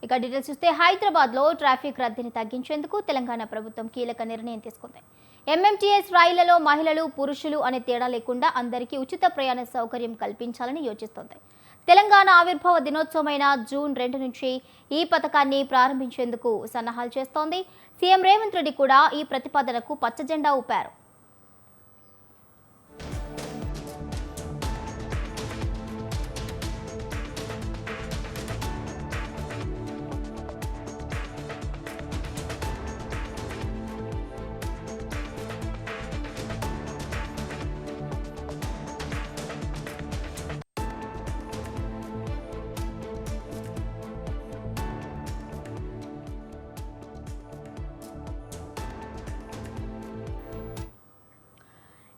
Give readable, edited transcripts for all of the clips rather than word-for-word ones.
ఇక డీటెయిల్స్ చూస్తే హైదరాబాద్లో ట్రాఫిక్ రద్దీని తగ్గించేందుకు తెలంగాణ ప్రభుత్వం కీలక నిర్ణయం తీసుకుంది. ఎంఎంటీఎస్ రైళ్లలో మహిళలు పురుషులు అనే తేడా లేకుండా అందరికీ ఉచిత ప్రయాణ సౌకర్యం కల్పించాలని యోచిస్తోంది. తెలంగాణ ఆవిర్భావ దినోత్సవమైన జూన్ 2 నుంచి ఈ పథకాన్ని ప్రారంభించేందుకు సన్నాహాలు చేస్తోంది. సీఎం రేవంత్ రెడ్డి కూడా ఈ ప్రతిపాదనకు పచ్చజెండా ఊపారు.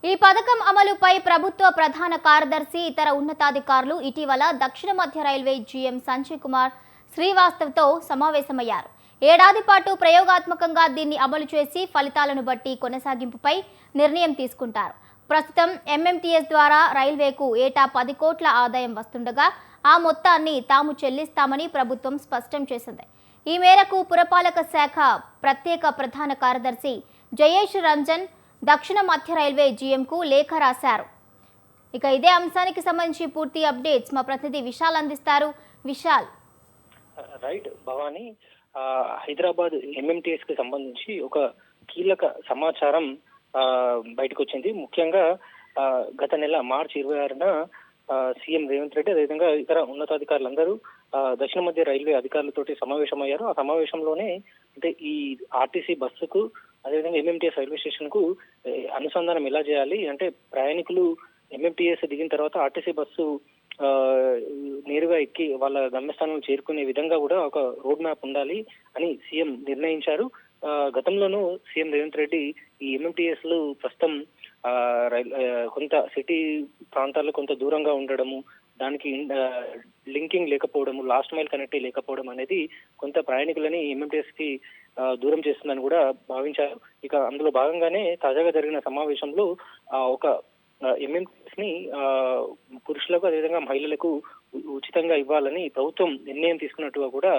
ఈ పథకం అమలుపై ప్రభుత్వ ప్రధాన కార్యదర్శి ఇతర ఉన్నతాధికారులు ఇటీవల దక్షిణ మధ్య రైల్వే జీఎం సంజయ్ కుమార్ శ్రీవాస్తవ్తో సమావేశమయ్యారు. ఏడాది పాటు ప్రయోగాత్మకంగా దీన్ని అమలు చేసి ఫలితాలను బట్టి కొనసాగింపుపై నిర్ణయం తీసుకుంటారు. ప్రస్తుతం ఎంఎంటీఎస్ ద్వారా రైల్వేకు ఏటా 10 కోట్ల ఆదాయం వస్తుండగా ఆ మొత్తాన్ని తాము చెల్లిస్తామని ప్రభుత్వం స్పష్టం చేసింది. ఈ మేరకు పురపాలక శాఖ ప్రత్యేక ప్రధాన కార్యదర్శి జయేష్ రంజన్ దక్షిణ మధ్య రైల్వే జీఎంకు లేఖ రాశారు. ఇక ఇదే అంశానికి సంబంధించి పూర్తి అప్డేట్స్ మా ప్రతినిధి విశాల్ అందిస్తారు. విశాల్. రైట్ భవానీ, హైదరాబాద్ ఎంఎంటీఎస్ కి సంబంధించి ఒక కీలక సమాచారం బయటకు వచ్చింది. ముఖ్యంగా గత నెల మార్చి 26న సీఎం రేవంత్ రెడ్డి అదేవిధంగా ఇతర ఉన్నతాధికారులందరూ దక్షిణ మధ్య రైల్వే అధికారులతోటి సమావేశమయ్యారు. ఆ సమావేశంలోనే అంటే ఈ ఆర్టీసీ బస్సుకు అదేవిధంగా ఎంఎంటీఎస్ రైల్వే స్టేషన్ కు అనుసంధానం ఎలా చేయాలి అంటే ప్రయాణికులు ఎంఎంటీఎస్ దిగిన తర్వాత ఆర్టీసీ బస్సు నేరుగా ఎక్కి వాళ్ళ గమ్యస్థానం చేరుకునే విధంగా కూడా ఒక రోడ్ మ్యాప్ ఉండాలి అని సీఎం నిర్ణయించారు. గతంలోనూ సీఎం రేవంత్ రెడ్డి ఈ ఎంఎంటీఎస్ లు ప్రస్తుతం కొంత సిటీ ప్రాంతాల్లో కొంత దూరంగా ఉండడము, దానికి లింకింగ్ లేకపోవడము, లాస్ట్ మైల్ కనెక్టివిటీ లేకపోవడం అనేది కొంత ప్రయాణికులని ఎంఎంటీఎస్ కి దూరం చేస్తుందని కూడా భావించారు. ఇక అందులో భాగంగానే తాజాగా జరిగిన సమావేశంలో ఒక ఎంఎంటీఎస్ ని పురుషులకు అదేవిధంగా మహిళలకు ఉచితంగా ఇవ్వాలని ప్రభుత్వం నిర్ణయం తీసుకున్నట్టుగా కూడా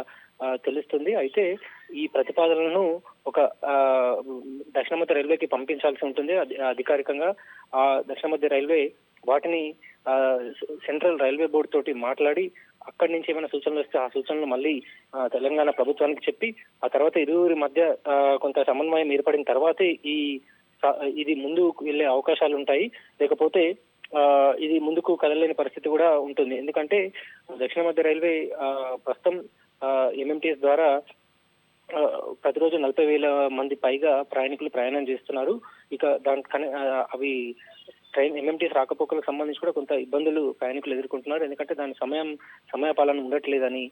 తెలుస్తుంది. అయితే ఈ ప్రతిపాదనలను ఒక దక్షిణ మధ్య రైల్వేకి పంపించాల్సి ఉంటుంది. అధికారికంగా దక్షిణ మధ్య రైల్వే వాటిని సెంట్రల్ రైల్వే బోర్డు తోటి మాట్లాడి అక్కడి నుంచి ఏమైనా సూచనలు వస్తే ఆ సూచనలు మళ్ళీ తెలంగాణ ప్రభుత్వానికి చెప్పి ఆ తర్వాత ఇరువురి మధ్య కొంత సమన్వయం ఏర్పడిన తర్వాతే ఇది ముందుకు వెళ్లే అవకాశాలు ఉంటాయి. లేకపోతే ఇది ముందుకు కదలలేని పరిస్థితి కూడా ఉంటుంది. ఎందుకంటే దక్షిణ మధ్య రైల్వే ప్రస్తుతం ఎంఎంటీఎస్ ద్వారా ప్రతిరోజు 40,000 మంది పైగా ప్రయాణికులు ప్రయాణం చేస్తున్నారు. ఇక దాని అవి ట్రైన్ ఎంఎంటీఎస్ రాకపోకలకు సంబంధించి కూడా కొంత ఇబ్బందులు ప్రయాణికులు ఎదుర్కొంటున్నారు. ఎందుకంటే దాని సమయపాలన ఉండట్లేదని,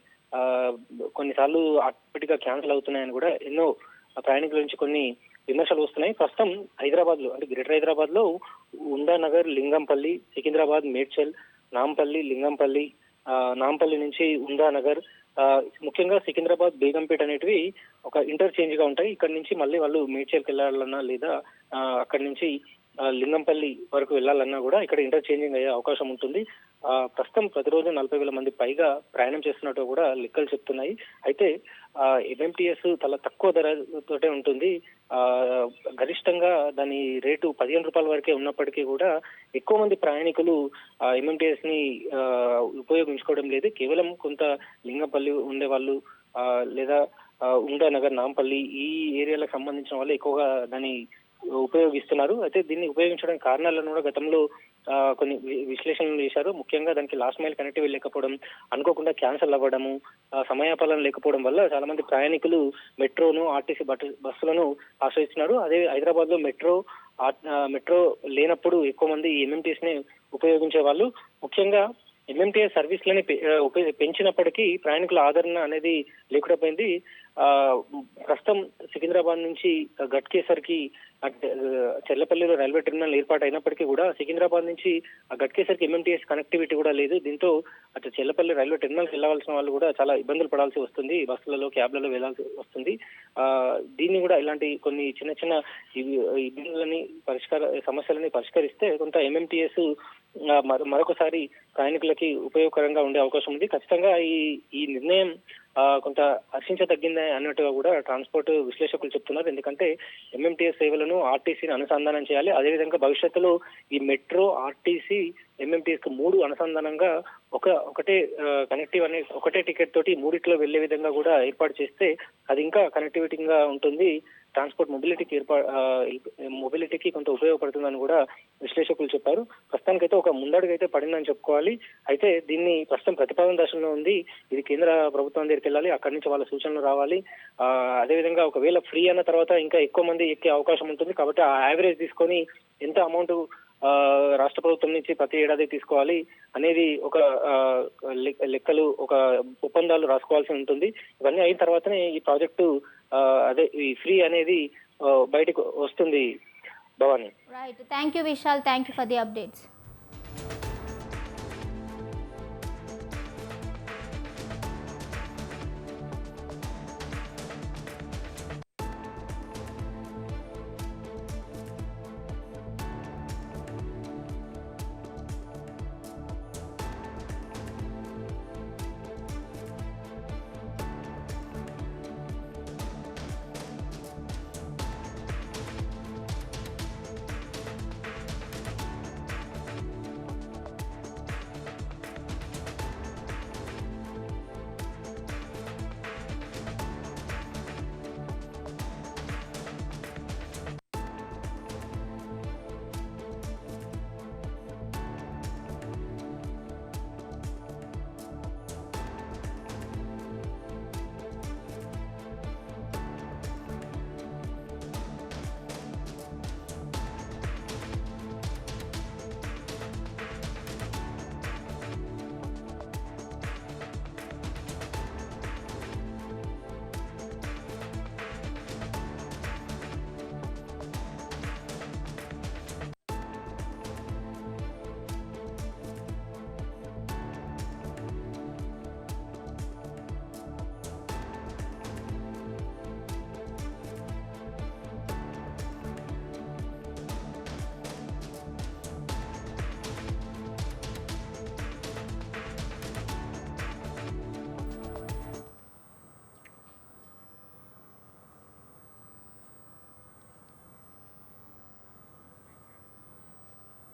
కొన్నిసార్లు ఆటోమేటిక్ గా క్యాన్సిల్ అవుతున్నాయని కూడా ఎన్నో ప్రయాణికుల నుంచి కొన్ని విమర్శలు వస్తున్నాయి. ప్రస్తుతం హైదరాబాద్ లో అంటే గ్రేటర్ హైదరాబాద్ లో ఉందానగర్, లింగంపల్లి, సికింద్రాబాద్, మేడ్చల్, నాంపల్లి, లింగంపల్లి, నాంపల్లి నుంచి ఉందానగర్, ముఖ్యంగా సికింద్రాబాద్, బేగంపేట అనేటివి ఒక ఇంటర్చేంజ్ గా ఉంటాయి. ఇక్కడ నుంచి మళ్ళీ వాళ్ళు మేడ్చల్కి వెళ్ళాలన్నా లేదా అక్కడి నుంచి లింగంపల్లి వరకు వెళ్లాలన్నా కూడా ఇక్కడ ఇంటర్చేంజింగ్ అయ్యే అవకాశం ఉంటుంది. ప్రస్తుతం ప్రతిరోజు 40,000 మంది పైగా ప్రయాణం చేస్తున్నట్టు కూడా లెక్కలు చెప్తున్నాయి. అయితే ఎంఎంటీఎస్ చాలా తక్కువ ధరతోటే ఉంటుంది. గరిష్టంగా దాని రేటు 15 రూపాయల వరకే ఉన్నప్పటికీ కూడా ఎక్కువ మంది ప్రయాణికులు ఎంఎంటీఎస్ ని ఉపయోగించుకోవడం లేదు. కేవలం కొంత లింగంపల్లి ఉండే వాళ్ళు లేదా ఉండానగర్, నాంపల్లి ఈ ఏరియాలకు సంబంధించిన వాళ్ళు ఎక్కువగా దాన్ని ఉపయోగిస్తున్నారు. అయితే దీన్ని ఉపయోగించడానికి కారణాలను కూడా గతంలో కొన్ని విశ్లేషణలు చేశారు. ముఖ్యంగా దానికి లాస్ట్ మైల్ కనెక్టివిటీ లేకపోవడం, అనుకోకుండా క్యాన్సిల్ అవ్వడము, సమయపాలన లేకపోవడం వల్ల చాలా మంది ప్రయాణికులు మెట్రోను, ఆర్టీసీ బస్సులను ఆశ్రయిస్తున్నారు. అదే హైదరాబాద్ లో మెట్రో లేనప్పుడు ఎక్కువ మంది ఎంఎంటీఎస్ ని ఉపయోగించే వాళ్ళు. ముఖ్యంగా ఎంఎంటీఎస్ సర్వీస్లని పెంచినప్పటికీ ప్రయాణికుల ఆదరణ అనేది లేకుండా పోయింది. ప్రస్తుతం సికింద్రాబాద్ నుంచి గట్కేసర్ కి అంటే చెర్లపల్లిలో రైల్వే టెర్మినల్ ఏర్పాటు అయినప్పటికీ కూడా సికింద్రాబాద్ నుంచి గట్కేసర్ కి ఎంఎంటీఎస్ కనెక్టివిటీ కూడా లేదు. దీంతో అటు చెర్లపల్లి రైల్వే టెర్మినల్ కి వెళ్లవలసిన వాళ్ళు కూడా చాలా ఇబ్బందులు పడాల్సి వస్తుంది. బస్సులలో, క్యాబ్లలో వెళ్లాల్సి వస్తుంది. దీన్ని కూడా ఇలాంటి కొన్ని చిన్న చిన్న ఇబ్బందులని సమస్యలని పరిష్కరిస్తే కొంత ఎంఎంటీఎస్ మరొకసారి ప్రయాణికులకి ఉపయోగకరంగా ఉండే అవకాశం ఉంది. ఖచ్చితంగా ఈ నిర్ణయం కొంత హర్షించదగ్గింది అన్నట్టుగా కూడా ట్రాన్స్పోర్ట్ విశ్లేషకులు చెప్తున్నారు. ఎందుకంటే ఎంఎంటీఎస్ సేవలను ఆర్టీసీని అనుసంధానం చేయాలి. అదేవిధంగా భవిష్యత్తులో ఈ మెట్రో, ఆర్టీసీ, ఎంఎంటీఎస్ 3 అనుసంధానంగా ఒకటే కనెక్టివ్ అనే ఒకటే టికెట్ తోటి మూడిట్లో వెళ్లే విధంగా కూడా ఏర్పాటు చేస్తే అది ఇంకా కనెక్టివిటీగా ఉంటుంది. ట్రాన్స్పోర్ట్ మొబిలిటీకి కొంత ఉపయోగపడుతుందని కూడా విశ్లేషకులు చెప్పారు. ప్రస్తుతానికైతే ఒక ముందడుగైతే పడిందని చెప్పుకోవాలి. అయితే దీన్ని ప్రస్తుతం ప్రతిపాదన దశలో ఉంది. ఇది కేంద్ర ప్రభుత్వం దగ్గరికి వెళ్ళాలి, అక్కడి నుంచి వాళ్ళ సూచనలు రావాలి. అదేవిధంగా ఒకవేళ ఫ్రీ అన్న తర్వాత ఇంకా ఎక్కువ మంది ఎక్కే అవకాశం ఉంటుంది. కాబట్టి ఆ యావరేజ్ తీసుకొని ఎంత అమౌంట్ రాష్ట్ర ప్రభుత్వం నుంచి ప్రతి ఏడాది తీసుకోవాలి అనేది ఒక లెక్కలు, ఒక ఒప్పందాలు రాసుకోవాల్సి ఉంటుంది. ఇవన్నీ అయిన తర్వాతనే ఈ ప్రాజెక్టు అదే ఈ ఫ్రీ అనేది బయటకు వస్తుంది. Bhavani. Right, thank you Vishal, thank you for the updates.